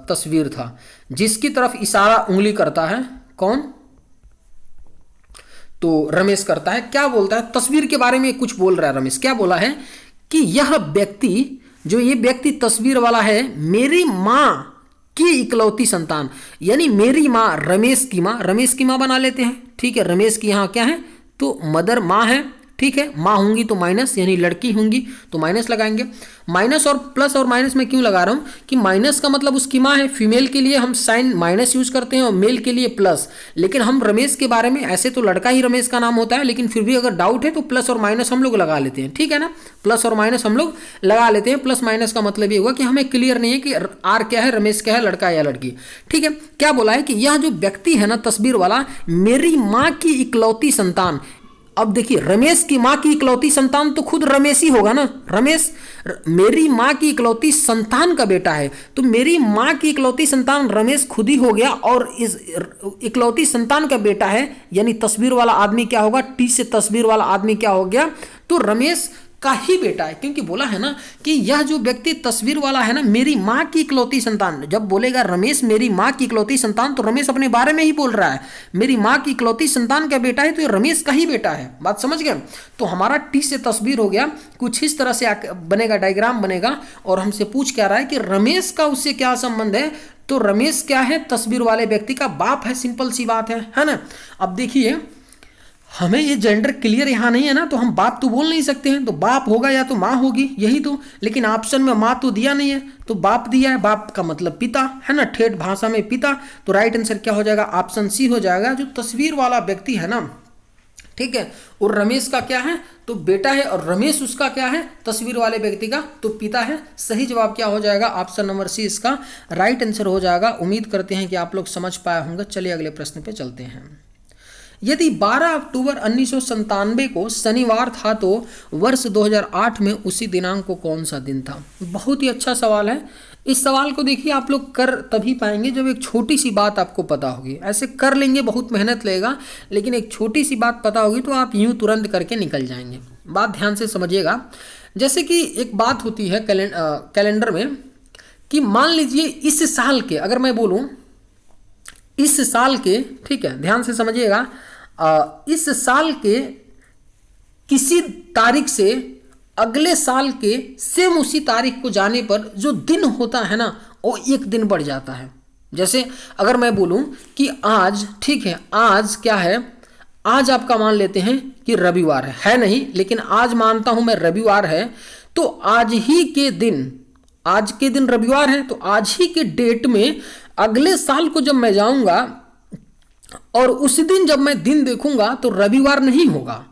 तस्वीर था, जिसकी तरफ इशारा उंगली करता है कौन, तो रमेश करता है, क्या बोलता है, तस्वीर के बारे में कुछ बोल रहा है रमेश। क्या बोला है कि यह व्यक्ति, जो ये व्यक्ति तस्वीर वाला है, मेरी माँ की इकलौती संतान, यानी मेरी माँ, रमेश की माँ बना लेते हैं, ठीक है। रमेश की यहाँ क्या है, तो मदर माँ है, ठीक है। माँ होंगी तो माइनस, यानी लड़की होंगी तो माइनस लगाएंगे। माइनस और प्लस और माइनस में क्यों लगा रहा हूँ कि माइनस का मतलब उसकी माँ है, फीमेल के लिए हम साइन माइनस यूज करते हैं और मेल के लिए प्लस। लेकिन हम रमेश के बारे में, ऐसे तो लड़का ही रमेश का नाम होता है, लेकिन फिर भी अगर डाउट है तो प्लस और माइनस हम लोग लगा लेते हैं, ठीक है ना। प्लस और माइनस हम लोग लगा लेते हैं। प्लस माइनस का मतलब ये हुआ कि हमें क्लियर नहीं है कि आर क्या है, रमेश क्या है, लड़का या लड़की, ठीक है। क्या बोला है कि यह जो व्यक्ति है ना तस्वीर वाला, मेरी माँ की इकलौती संतान। अब देखिए, रमेश की माँ की इकलौती संतान तो खुद रमेश ही होगा ना। रमेश मेरी माँ की इकलौती संतान का बेटा है, तो मेरी माँ की इकलौती संतान रमेश खुद ही हो गया, और इस इकलौती संतान का बेटा है, यानी तस्वीर वाला आदमी क्या होगा, टी से तस्वीर वाला आदमी क्या हो गया, तो रमेश का ही बेटा है। क्योंकि बोला है ना कि यह जो व्यक्ति तस्वीर वाला है ना, मेरी माँ की इकलौती संतान, जब बोलेगा रमेश मेरी माँ की इकलौती संतान, तो रमेश अपने बारे में ही बोल रहा है। मेरी माँ की इकलौती संतान का बेटा है, तो ये रमेश का ही बेटा है। बात समझ गए। तो हमारा टी से तस्वीर हो गया, कुछ इस तरह से बनेगा, डायग्राम बनेगा, और हमसे पूछ क्या रहा है कि रमेश का उससे क्या संबंध है। तो रमेश क्या है, तस्वीर वाले व्यक्ति का बाप है, सिंपल सी बात है ना। अब देखिए, हमें ये जेंडर क्लियर यहाँ नहीं है ना, तो हम बाप तो बोल नहीं सकते हैं, तो बाप होगा या तो माँ होगी, यही तो। लेकिन ऑप्शन में माँ तो दिया नहीं है, तो बाप दिया है, बाप का मतलब पिता है ना, ठेठ भाषा में पिता। तो राइट आंसर क्या हो जाएगा, ऑप्शन सी हो जाएगा। जो तस्वीर वाला व्यक्ति है ना, ठीक है, और रमेश का क्या है, तो बेटा है, और रमेश उसका क्या है, तस्वीर वाले व्यक्ति का तो पिता है। सही जवाब क्या हो जाएगा, ऑप्शन नंबर सी इसका राइट आंसर हो जाएगा। उम्मीद करते हैं कि आप लोग समझ पाए होंगे। चलिए अगले प्रश्न पे चलते हैं। यदि 12 अक्टूबर 1997 को शनिवार था तो वर्ष 2008 में उसी दिनांक को कौन सा दिन था। बहुत ही अच्छा सवाल है। इस सवाल को देखिए, आप लोग कर तभी पाएंगे जब एक छोटी सी बात आपको पता होगी। ऐसे कर लेंगे, बहुत मेहनत लगेगा, लेकिन एक छोटी सी बात पता होगी तो आप यूं तुरंत करके निकल जाएंगे। बात ध्यान से समझिएगा। जैसे कि एक बात होती है कैलेंडर में, कि मान लीजिए इस साल के, अगर मैं बोलूँ इस साल के, ठीक है, ध्यान से समझिएगा, इस साल के किसी तारीख से अगले साल के सेम उसी तारीख को जाने पर जो दिन होता है ना, वो एक दिन बढ़ जाता है। जैसे अगर मैं बोलूं कि आज, ठीक है, आज क्या है, आज आपका मान लेते हैं कि रविवार है नहीं, लेकिन आज मानता हूं मैं रविवार है, तो आज ही के दिन रविवार है, तो आज ही के डेट में अगले साल को जब मैं जाऊंगा और उस दिन जब मैं दिन देखूंगा तो रविवार नहीं होगा,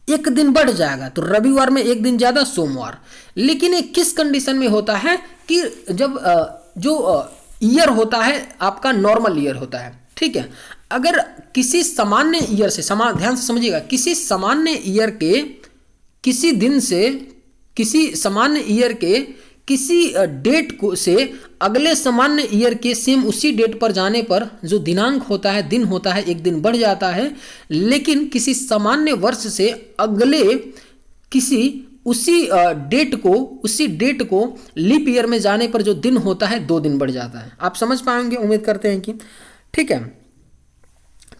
एक दिन बढ़ जाएगा, तो रविवार में एक दिन ज्यादा, सोमवार। लेकिन एक किस कंडीशन में होता है कि जब जो ईयर होता है आपका नॉर्मल ईयर होता है, ठीक है। अगर किसी सामान्य ईयर से, ध्यान से समझिएगा, किसी सामान्य ईयर के किसी दिन से, किसी सामान्य ईयर के किसी डेट को से अगले सामान्य ईयर के सेम उसी डेट पर जाने पर जो दिनांक होता है, दिन होता है, एक दिन बढ़ जाता है। लेकिन किसी सामान्य वर्ष से अगले किसी उसी डेट को लीप ईयर में जाने पर जो दिन होता है, 2 दिन बढ़ जाता है। आप समझ पाएंगे, उम्मीद करते हैं कि, ठीक है।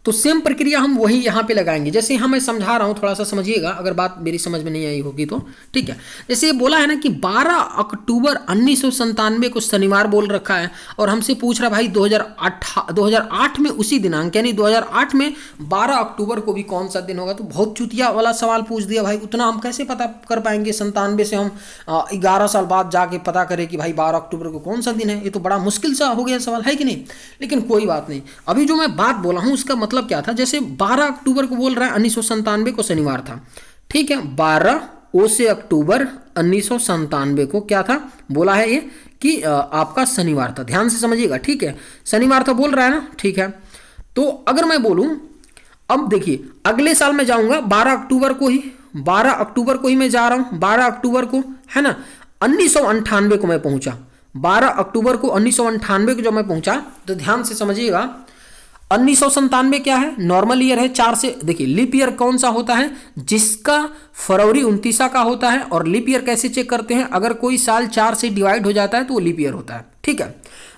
तो सेम प्रक्रिया हम वही यहाँ पे लगाएंगे। जैसे यहाँ मैं समझा रहा हूँ, थोड़ा सा समझिएगा, अगर बात मेरी समझ में नहीं आई होगी तो, ठीक है। जैसे ये बोला है ना कि 12 अक्टूबर 1997 को शनिवार बोल रखा है, और हमसे पूछ रहा भाई 2008 में उसी दिनांक, यानी 2008 में 12 अक्टूबर को भी कौन सा दिन होगा। तो बहुत चुतिया वाला सवाल पूछ दिया भाई, उतना हम कैसे पता कर पाएंगे। 97 से हम 11 साल बाद जाके पता करें कि भाई 12 अक्टूबर को कौन सा दिन है, ये तो बड़ा मुश्किल सा हो गया सवाल, है कि नहीं। लेकिन कोई बात नहीं, अभी जो मैं बात बोला हूँ उसका मतलब क्या था। जैसे 12 अक्टूबर को बोल रहा है 1997 को शनिवार था, ठीक है। 12 ओ से अक्टूबर 1997 को क्या था, बोला है ये कि आपका शनिवार था। ध्यान से समझिएगा, ठीक है, शनिवार था बोल रहा है ना, ठीक है। तो अगर मैं बोलूं, अब देखिए अगले साल मैं जाऊंगा 12 अक्टूबर को ही मैं जा रहा हूं, 12 अक्टूबर को, है ना। 1998 को मैं पहुंचा, 12 अक्टूबर को 1998 को जब मैं पहुंचा, तो ध्यान से समझिएगा, 1997 क्या है, नॉर्मल ईयर है। 4 से देखिए, लीप ईयर कौन सा होता है, जिसका फरवरी 29 का होता है। और लीप ईयर कैसे चेक करते हैं, अगर कोई साल 4 से डिवाइड हो जाता है तो वो लीप ईयर होता है, ठीक है।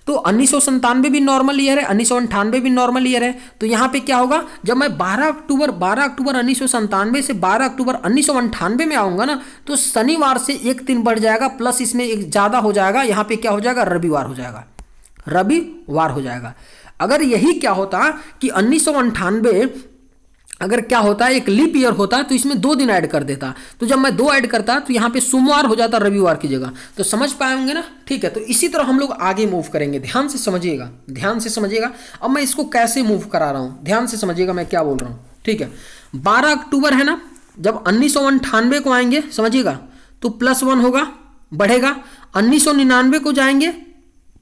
तो 1997 भी नॉर्मल ईयर है, 1998 भी नॉर्मल ईयर है। तो यहाँ पे क्या होगा, जब मैं 12 अक्टूबर 1997 से 12 अक्टूबर 1998 में आऊँगा ना, तो शनिवार से एक दिन बढ़ जाएगा, प्लस इसमें एक ज़्यादा हो जाएगा। यहाँ पे क्या हो जाएगा, रविवार हो जाएगा, रविवार हो जाएगा। अगर यही क्या होता कि 1998 अगर क्या होता है एक लीप ईयर होता तो इसमें 2 दिन ऐड कर देता, तो जब मैं 2 ऐड करता तो यहाँ पे सोमवार हो जाता रविवार की जगह। तो समझ पाए होंगे ना, ठीक है। तो इसी तरह हम लोग आगे मूव करेंगे, ध्यान से समझिएगा, ध्यान से समझिएगा। अब मैं इसको कैसे मूव करा रहा हूँ, ध्यान से समझिएगा मैं क्या बोल रहा हूँ, ठीक है। 12 अक्टूबर है ना, जब 1998 को आएंगे समझिएगा तो +1 होगा, बढ़ेगा। 1999 को जाएंगे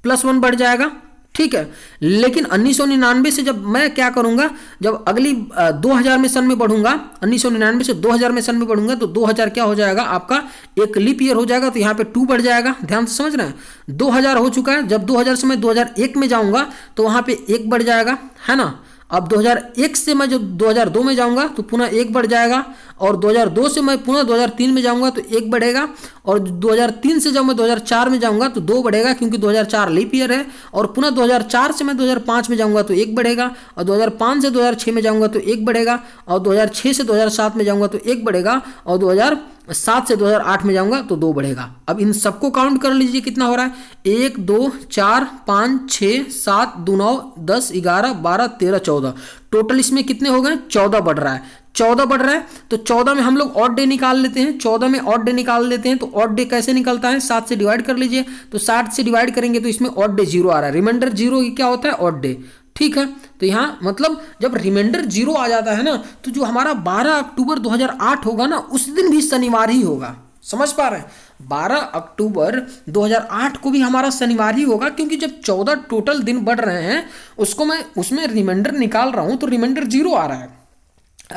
+1 बढ़ जाएगा, ठीक है। लेकिन 1999 से जब मैं क्या करूंगा, जब अगली 2000 में सन में बढ़ूंगा, 1999 से 2000 में सन में बढ़ूंगा, तो 2000 क्या हो जाएगा आपका एक लीप ईयर हो जाएगा, तो यहाँ पे 2 बढ़ जाएगा। ध्यान से समझ रहे हैं, 2000 हो चुका है, जब 2000 से मैं 2001 में जाऊंगा तो वहाँ पे 1 बढ़ जाएगा, है ना। अब 2001 से मैं जब 2002 में जाऊंगा तो पुनः 1 बढ़ जाएगा, और 2002 से मैं पुनः 2003 में जाऊंगा तो 1 बढ़ेगा, और 2003 से जब मैं 2004 में जाऊंगा तो 2 बढ़ेगा क्योंकि 2004 लीप ईयर है, और पुनः 2004 से मैं 2005 में जाऊंगा तो 1 बढ़ेगा, और 2005 से 2006 में जाऊंगा तो 1 बढ़ेगा, और 2006 से 2007 में जाऊंगा तो 1 बढ़ेगा, और 2007 से 2008 में जाऊंगा तो 2 बढ़ेगा। अब इन सबको काउंट कर लीजिए कितना हो रहा है, 1 2 4 5 6 7 2 9 10 11 12 13 14, टोटल इसमें कितने हो गए, 14 बढ़ रहा है, 14 बढ़ रहा है। तो 14 में हम लोग ऑड डे निकाल लेते हैं, 14 में ऑड डे निकाल लेते हैं। तो ऑड डे कैसे निकलता है, 7 से डिवाइड कर लीजिए, तो 7 से डिवाइड करेंगे तो इसमें ऑड डे 0 आ रहा है, रिमाइंडर 0 क्या होता है, ऑड डे, ठीक है। तो यहाँ मतलब जब रिमाइंडर 0 आ जाता है ना, तो जो हमारा 12 अक्टूबर 2008 होगा ना, उस दिन भी शनिवार ही होगा। समझ पा रहे हैं, 12 अक्टूबर 2008 को भी हमारा शनिवार ही होगा, क्योंकि जब 14 टोटल दिन बढ़ रहे हैं उसको मैं उसमें रिमाइंडर निकाल रहा हूं तो रिमाइंडर 0 आ रहा है,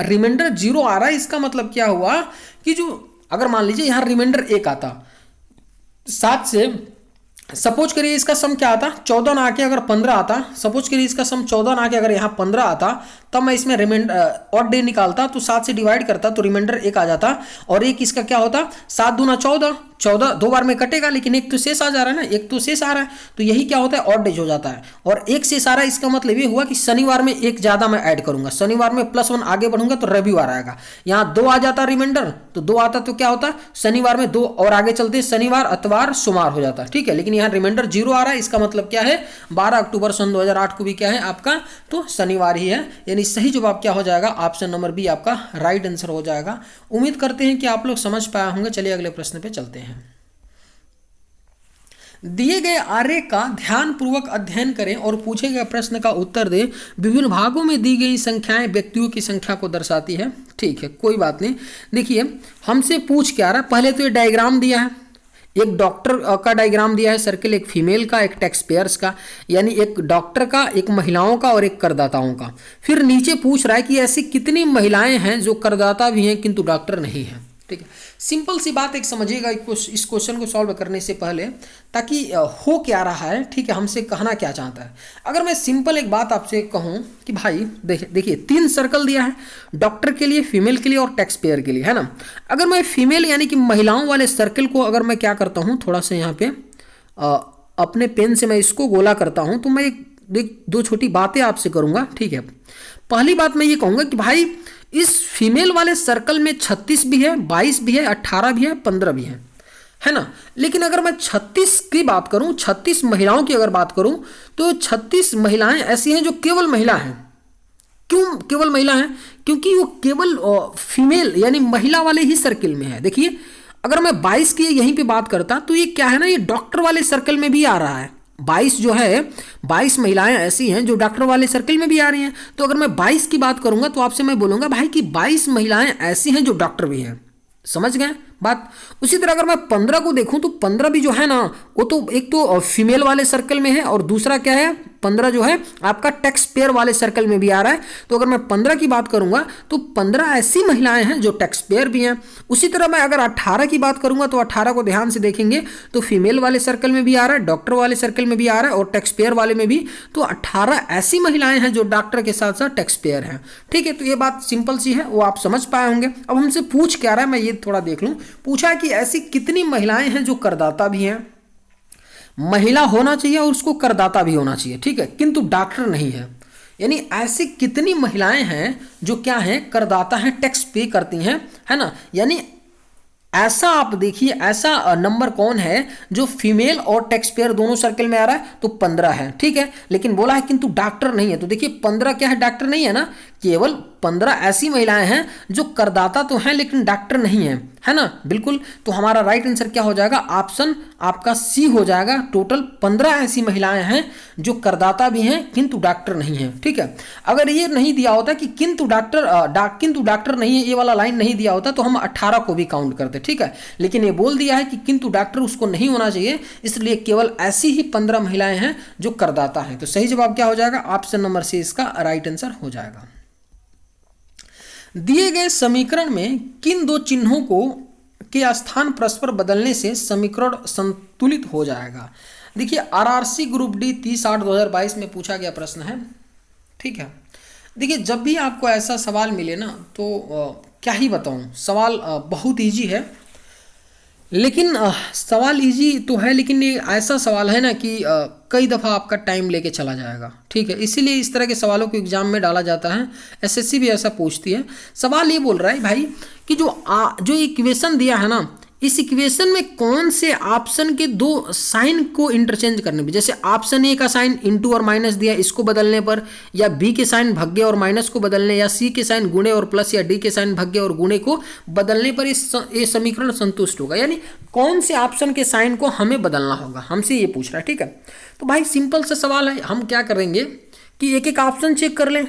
रिमाइंडर 0 आ रहा है। इसका मतलब क्या हुआ कि जो अगर मान लीजिए यहाँ रिमाइंडर 1 आता 7 से, सपोज करिए इसका सम क्या आता, 14 ना आके अगर 15 आता, सपोज करिए इसका सम 14 ना आके अगर यहाँ 15 आता, तब मैं इसमें रिमाइंडर ऑड डे निकालता तो 7 से डिवाइड करता तो रिमाइंडर 1 आ जाता, और एक इसका क्या होता 7 दूना 14, 14 2 बार में कटेगा, लेकिन एक तो शेष आ जा रहा है ना, एक तो शेष आ रहा है, तो यही क्या होता है ऑड डेज हो जाता है, और एक शेष आ रहा है। इसका मतलब ये हुआ कि शनिवार में एक ज्यादा मैं ऐड करूंगा, शनिवार में +1 आगे बढ़ूंगा तो रविवार आएगा। यहाँ 2 आ जाता रिमाइंडर, तो 2 आता तो क्या होता, शनिवार में 2 और आगे चलते शनिवार अतवार सोमवार हो जाता, ठीक है। लेकिन यहाँ रिमाइंडर 0 आ रहा है, इसका मतलब क्या है 12 अक्टूबर सन 2008 को भी क्या है आपका तो शनिवार ही है, यानी सही जवाब क्या हो जाएगा, ऑप्शन नंबर बी आपका राइट आंसर हो जाएगा। उम्मीद करते हैं कि आप लोग समझ पाए होंगे। चलिए अगले प्रश्न पे चलते हैं। दिए गए आरेख का ध्यान पूर्वक अध्ययन करें और पूछे गए प्रश्न का उत्तर दें। विभिन्न भागों में दी गई संख्याएं व्यक्तियों की संख्या को दर्शाती है, ठीक है, कोई बात नहीं। देखिए हमसे पूछ क्या रहा है, पहले तो ये डायग्राम दिया है, एक डॉक्टर का डायग्राम दिया है सर्किल, एक फीमेल का, एक टैक्स पेयर्स का, यानी एक डॉक्टर का, एक महिलाओं का और एक करदाताओं का। फिर नीचे पूछ रहा है कि ऐसी कितनी महिलाएं हैं जो करदाता भी हैं किंतु डॉक्टर नहीं है, ठीक है। सिंपल सी बात एक समझिएगा इस क्वेश्चन को सॉल्व करने से पहले, ताकि हो क्या रहा है, ठीक है, हमसे कहना क्या चाहता है। अगर मैं सिंपल एक बात आपसे कहूं कि भाई देखिए 3 सर्कल दिया है, डॉक्टर के लिए, फीमेल के लिए और टैक्स पेयर के लिए, है ना। अगर मैं फीमेल यानी कि महिलाओं वाले सर्कल को अगर मैं क्या करता हूं, थोड़ा सा यहाँ पे अपने पेन से मैं इसको गोला करता हूं, तो मैं एक 2 छोटी बातें आपसे करूंगा, ठीक है। पहली बात मैं ये कहूंगा कि भाई इस फीमेल वाले सर्कल में 36 भी है, 22 भी है, 18 भी है, 15 भी है ना। लेकिन अगर मैं 36 की बात करूं, 36 महिलाओं की अगर बात करूं, तो 36 महिलाएं ऐसी हैं जो केवल महिला हैं। क्यों केवल महिला हैं? क्योंकि वो केवल फीमेल यानी महिला वाले ही सर्कल में है। देखिए अगर मैं 22 की यहीं पे बात करता तो ये क्या है ना, ये डॉक्टर वाले सर्कल में भी आ रहा है। 22 जो है, 22 महिलाएं ऐसी हैं जो डॉक्टर वाले सर्कल में भी आ रही हैं। तो अगर मैं 22 की बात करूंगा तो आपसे मैं बोलूंगा भाई कि 22 महिलाएं ऐसी हैं जो डॉक्टर भी हैं। समझ गए बात? उसी तरह अगर मैं 15 को देखूं तो 15 भी जो है ना, वो तो एक तो फीमेल वाले सर्कल में है और दूसरा क्या है, 15 जो है आपका टैक्स पेयर वाले सर्कल में भी आ रहा है। तो अगर मैं 15 की बात करूंगा तो 15 ऐसी महिलाएं हैं जो टैक्स पेयर भी हैं। उसी तरह मैं अगर 18 की बात करूंगा तो 18 को ध्यान से देखेंगे तो फीमेल वाले सर्कल में भी आ रहा है, डॉक्टर वाले सर्कल में भी आ रहा है और टैक्स पेयर वाले में भी। तो 18 ऐसी महिलाएं हैं जो डॉक्टर के साथ साथ टैक्स पेयर हैं। ठीक है, तो ये बात सिंपल सी है, वो आप समझ पाए होंगे। अब हमसे पूछ क्या रहा है, मैं ये थोड़ा देख लूँ। पूछा कि ऐसी कितनी महिलाएं हैं जो करदाता भी हैं। महिला होना चाहिए और उसको करदाता भी होना चाहिए, ठीक है, किंतु डॉक्टर नहीं है। यानी ऐसी कितनी महिलाएं हैं जो क्या हैं, करदाता हैं, टैक्स पे करती हैं, है ना। यानी ऐसा आप देखिए, ऐसा नंबर कौन है जो फीमेल और टैक्स पेयर दोनों सर्कल में आ रहा है, तो 15 है, ठीक है। लेकिन बोला है किंतु डॉक्टर नहीं है, तो देखिए 15 क्या है, डॉक्टर नहीं है ना, केवल 15 ऐसी महिलाएं हैं जो करदाता तो हैं लेकिन डॉक्टर नहीं है ना, बिल्कुल। तो हमारा राइट आंसर क्या हो जाएगा, ऑप्शन आपका सी हो जाएगा। टोटल 15 ऐसी महिलाएं हैं जो करदाता भी हैं किंतु डॉक्टर नहीं है, ठीक है। अगर ये नहीं दिया होता कि किंतु डॉक्टर नहीं है, ये वाला लाइन नहीं दिया होता तो हम 18 को भी काउंट करते, ठीक है। लेकिन ये बोल दिया है कि किंतु डॉक्टर उसको नहीं होना चाहिए, इसलिए केवल ऐसी ही 15 महिलाएं हैं जो करदाता हैं। तो सही जवाब क्या हो जाएगा, ऑप्शन नंबर सी इसका राइट आंसर हो जाएगा। दिए गए समीकरण में किन दो चिन्हों को के स्थान परस्पर बदलने से समीकरण संतुलित हो जाएगा। देखिए आरआरसी ग्रुप डी 30/8/2022 में पूछा गया प्रश्न है, ठीक है। देखिए जब भी आपको ऐसा सवाल मिले ना तो क्या ही बताऊं, सवाल बहुत इजी है, लेकिन सवाल इजी तो है लेकिन ये ऐसा सवाल है ना कि कई दफ़ा आपका टाइम लेके चला जाएगा, ठीक है। इसीलिए इस तरह के सवालों को एग्जाम में डाला जाता है, एसएससी भी ऐसा पूछती है। सवाल ये बोल रहा है भाई कि जो इक्वेशन दिया है ना, इस इक्वेशन में कौन से ऑप्शन के दो साइन को इंटरचेंज करने पर, जैसे ऑप्शन ए का साइन इंटू और माइनस दिया, इसको बदलने पर, या बी के साइन भाग्य और माइनस को बदलने, या सी के साइन गुणे और प्लस, या डी के साइन भाग्य और गुणे को बदलने पर ये समीकरण संतुष्ट होगा। यानी कौन से ऑप्शन के साइन को हमें बदलना होगा, हमसे ये पूछ रहा है, ठीक है। तो भाई सिंपल सा सवाल है, हम क्या करेंगे कि एक एक ऑप्शन चेक कर लें,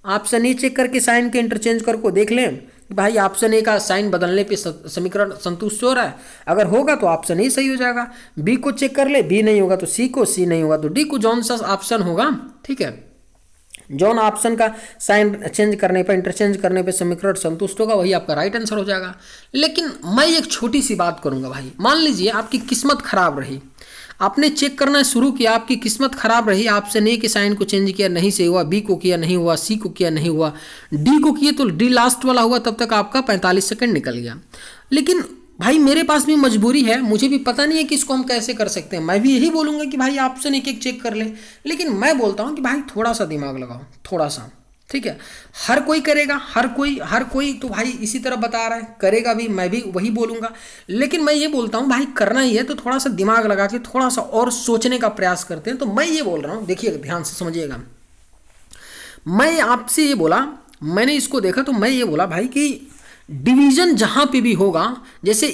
ऑप्शन ए चेक करके साइन के इंटरचेंज करके देख लें भाई ऑप्शन ए का साइन बदलने पे समीकरण संतुष्ट हो रहा है, अगर होगा तो ऑप्शन ए सही हो जाएगा। बी को चेक कर ले, बी नहीं होगा तो सी को, सी नहीं होगा तो डी को, जौन सा ऑप्शन होगा, ठीक है, जौन ऑप्शन का साइन चेंज करने पर, इंटरचेंज करने पे समीकरण संतुष्ट होगा वही आपका राइट आंसर हो जाएगा। लेकिन मैं एक छोटी सी बात करूंगा भाई, मान लीजिए आपकी किस्मत खराब रही, आपने चेक करना शुरू किया, आपकी किस्मत खराब रही, ऑप्शन ए के साइन को चेंज किया नहीं से हुआ, बी को किया नहीं हुआ, सी को किया नहीं हुआ, डी को किए तो डी लास्ट वाला हुआ, तब तक आपका 45 सेकंड निकल गया। लेकिन भाई मेरे पास भी मजबूरी है, मुझे भी पता नहीं है कि इसको हम कैसे कर सकते हैं, मैं भी यही बोलूँगा कि भाई ऑप्शन एक एक चेक कर ले, लेकिन मैं बोलता हूँ कि भाई थोड़ा सा दिमाग लगाओ, थोड़ा सा, ठीक है। हर कोई करेगा, हर कोई तो भाई इसी तरह बता रहा है, करेगा भी, मैं भी वही बोलूँगा, लेकिन मैं ये बोलता हूँ भाई करना ही है तो थोड़ा सा दिमाग लगा के थोड़ा सा और सोचने का प्रयास करते हैं। तो मैं ये बोल रहा हूँ, देखिए ध्यान से समझिएगा, मैं आपसे ये बोला, मैंने इसको देखा तो मैं ये बोला भाई कि डिवीजन जहां पे भी होगा, जैसे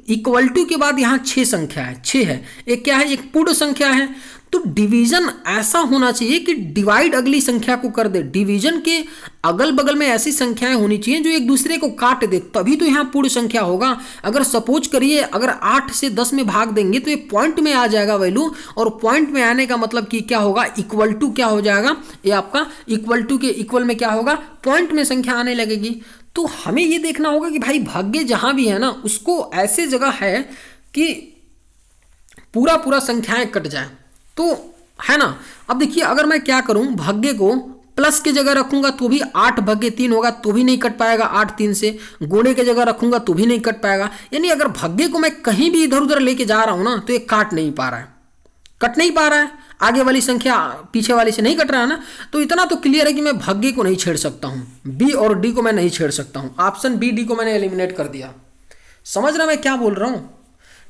इक्वल टू के बाद यहाँ 6 संख्या है, 6 है, एक क्या है, एक पूर्ण संख्या है, तो डिवीजन ऐसा होना चाहिए कि डिवाइड अगली संख्या को कर दे, डिवीजन के अगल बगल में ऐसी संख्याएं होनी चाहिए जो एक दूसरे को काट दे, तभी तो यहाँ पूर्ण संख्या होगा। अगर सपोज करिए अगर 8 से 10 में भाग देंगे तो ये पॉइंट में आ जाएगा वैल्यू, और पॉइंट में आने का मतलब कि क्या होगा, इक्वल टू क्या हो जाएगा, ये आपका इक्वल टू के इक्वल में क्या होगा, पॉइंट में संख्या आने लगेगी। तो हमें ये देखना होगा कि भाई भाग्य जहां भी है ना उसको ऐसे जगह है कि पूरा संख्याएं कट जाए, तो है ना। अब देखिए अगर मैं क्या करूं, भाग्य को प्लस की जगह रखूंगा तो भी 8/3 होगा, तो भी नहीं कट पाएगा 8 3 से, गुणे की जगह रखूंगा तो भी नहीं कट पाएगा। यानी अगर भाग्य को मैं कहीं भी इधर उधर लेके जा रहा हूं ना तो ये काट नहीं पा रहा है, कट नहीं पा रहा है, आगे वाली संख्या पीछे वाली से नहीं कट रहा है ना। तो इतना तो क्लियर है कि मैं भाग्य को नहीं छेड़ सकता हूं, बी और डी को मैं नहीं छेड़ सकता हूं, ऑप्शन बी डी को मैंने एलिमिनेट कर दिया। समझ रहा मैं क्या बोल रहा हूं,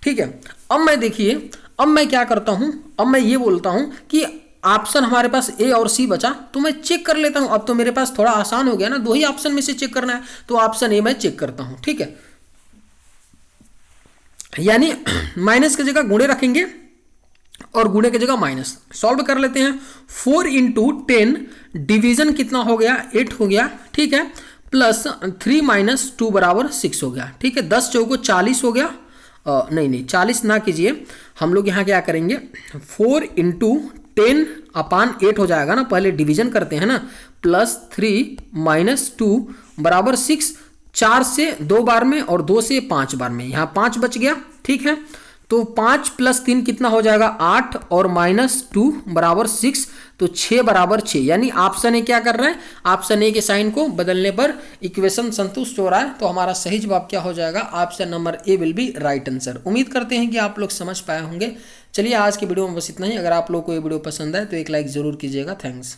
ठीक है। अब मैं देखिए, अब मैं क्या करता हूं, अब मैं ये बोलता हूं कि ऑप्शन हमारे पास ए और सी बचा तो मैं चेक कर लेता हूं। अब तो मेरे पास थोड़ा आसान हो गया ना, 2 ही ऑप्शन में से चेक करना है, तो ऑप्शन ए मैं चेक करता हूं, ठीक है। यानी माइनस की जगह गुणे रखेंगे और गुणे की जगह माइनस, सॉल्व कर लेते हैं। 4 × 10 डिवीजन कितना हो गया, 8 हो गया, ठीक है, प्लस 3 - 2 = 6 हो गया, ठीक है। 10 चौको 40 हो गया, नहीं 40 ना कीजिए, हम लोग यहाँ क्या करेंगे, 4 × 10/8 हो जाएगा ना, पहले डिवीजन करते हैं ना, प्लस 3 - 2 = 6, 4 से 2 बार में और 2 से 5 बार में, यहाँ 5 बच गया, ठीक है। तो 5 + 3 कितना हो जाएगा, 8 और -2 = 6, तो 6 = 6। यानी ऑप्शन ए क्या कर रहा है, ऑप्शन ए के साइन को बदलने पर इक्वेशन संतुष्ट हो रहा है। तो हमारा सही जवाब क्या हो जाएगा, option number A will be right answer. उम्मीद करते हैं कि आप लोग समझ पाए होंगे। चलिए आज की वीडियो में बस इतना ही। अगर आप लोग को ये वीडियो पसंद आए तो एक लाइक ज़रूर कीजिएगा। थैंक्स।